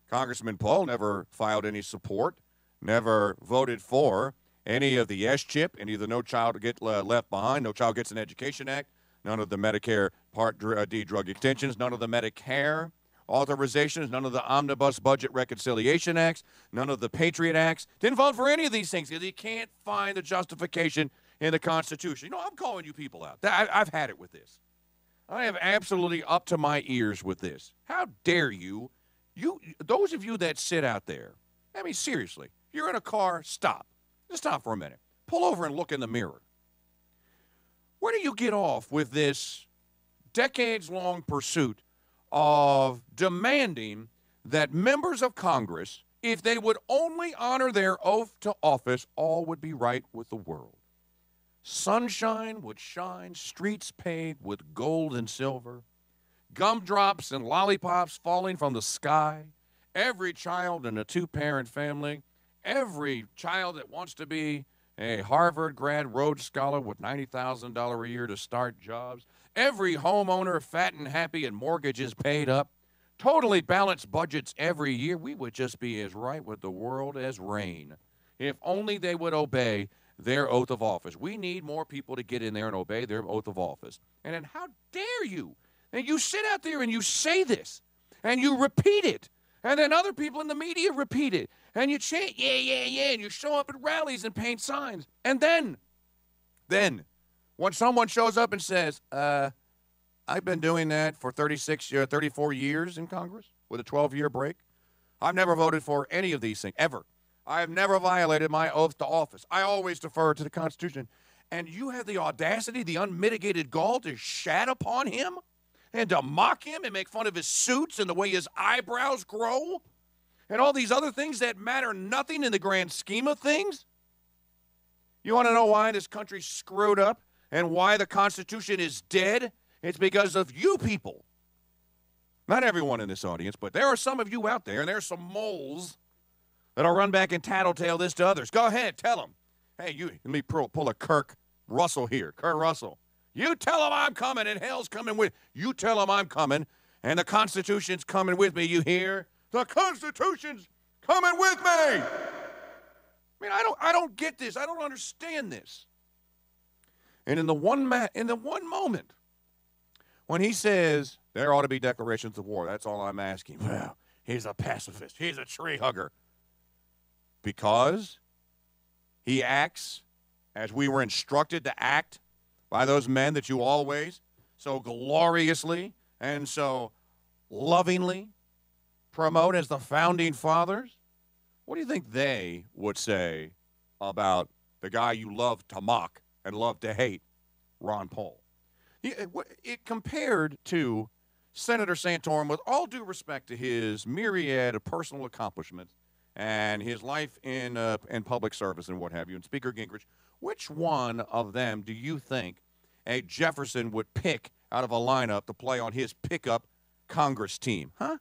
Congressman Paul never filed any support, never voted for any of the S-chip, any of the No Child Get Left Behind, No Child Gets an Education Act, none of the Medicare Part D drug extensions, none of the Medicare authorizations, none of the Omnibus Budget Reconciliation Acts, none of the Patriot Acts. Didn't vote for any of these things because he can't find the justification in the Constitution. I'm calling you people out. I've had it with this. I am absolutely up to my ears with this. How dare you? Those of you that sit out there, I mean, seriously, you're in a car, stop. Just stop for a minute. Pull over and look in the mirror. Where do you get off with this decades-long pursuit of demanding that members of Congress, if they would only honor their oath to office, all would be right with the world? Sunshine would shine, streets paved with gold and silver, gumdrops and lollipops falling from the sky, every child in a two-parent family, every child that wants to be a Harvard grad Rhodes Scholar with $90,000 a year to start jobs, every homeowner fat and happy and mortgages paid up, totally balanced budgets every year. We would just be as right with the world as rain if only they would obey their oath of office. We need more people to get in there and obey their oath of office. And then how dare you? And you sit out there and you say this, and you repeat it, and then other people in the media repeat it, and you chant, yeah, yeah, yeah, and you show up at rallies and paint signs. And then, when someone shows up and says, I've been doing that for 34 years in Congress with a 12-year break. I've never voted for any of these things, ever. I have never violated my oath to office. I always defer to the Constitution. And you have the audacity, the unmitigated gall to shat upon him and to mock him and make fun of his suits and the way his eyebrows grow and all these other things that matter nothing in the grand scheme of things? You want to know why this country's screwed up and why the Constitution is dead? It's because of you people. Not everyone in this audience, but there are some of you out there, and there are some moles that'll run back and tattletale this to others. Go ahead, tell them. Hey, let me pull a Kirk Russell here. Kurt Russell. You tell them I'm coming, and hell's coming with. You tell them I'm coming, and the Constitution's coming with me. You hear? The Constitution's coming with me. I mean, I don't get this. I don't understand this. And in the one moment when he says there ought to be declarations of war, that's all I'm asking. Well, he's a pacifist. He's a tree hugger. Because he acts as we were instructed to act by those men that you always so gloriously and so lovingly promote as the founding fathers. What do you think they would say about the guy you love to mock and love to hate, Ron Paul? It compared to Senator Santorum, with all due respect to his myriad of personal accomplishments and his life in public service and what have you, and Speaker Gingrich, which one of them do you think a Jefferson would pick out of a lineup to play on his pickup Congress team? Huh?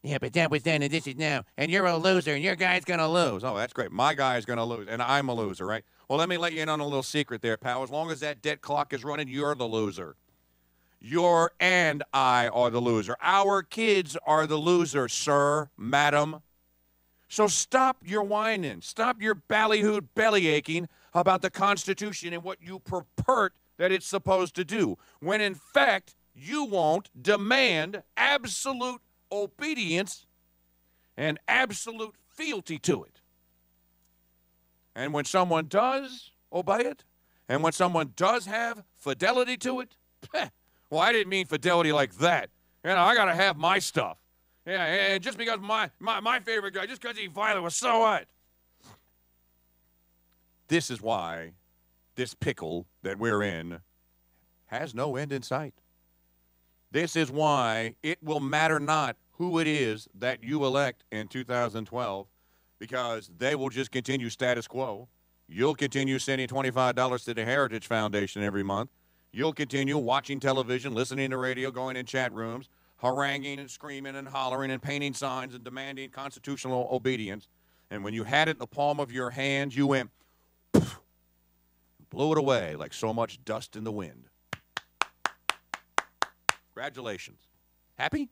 Yeah, but that was then and this is now, and you're a loser, and your guy's going to lose. Oh, that's great. My guy's going to lose, and I'm a loser, right? Well, let me let you in on a little secret there, pal. As long as that debt clock is running, you're the loser. You and I are the loser. Our kids are the loser, sir, madam. So stop your whining. Stop your ballyhooed belly aching about the Constitution and what you purport that it's supposed to do, when in fact you won't demand absolute obedience and absolute fealty to it. And when someone does obey it, and when someone does have fidelity to it, well, I didn't mean fidelity like that. I got to have my stuff. Yeah, and just because my favorite guy, just because he's violent, well, so what? This is why this pickle that we're in has no end in sight. This is why it will matter not who it is that you elect in 2012, because they will just continue status quo. You'll continue sending $25 to the Heritage Foundation every month. You'll continue watching television, listening to radio, going in chat rooms, haranguing and screaming and hollering and painting signs and demanding constitutional obedience. And when you had it in the palm of your hand, you went, poof, blew it away like so much dust in the wind. Congratulations. Happy?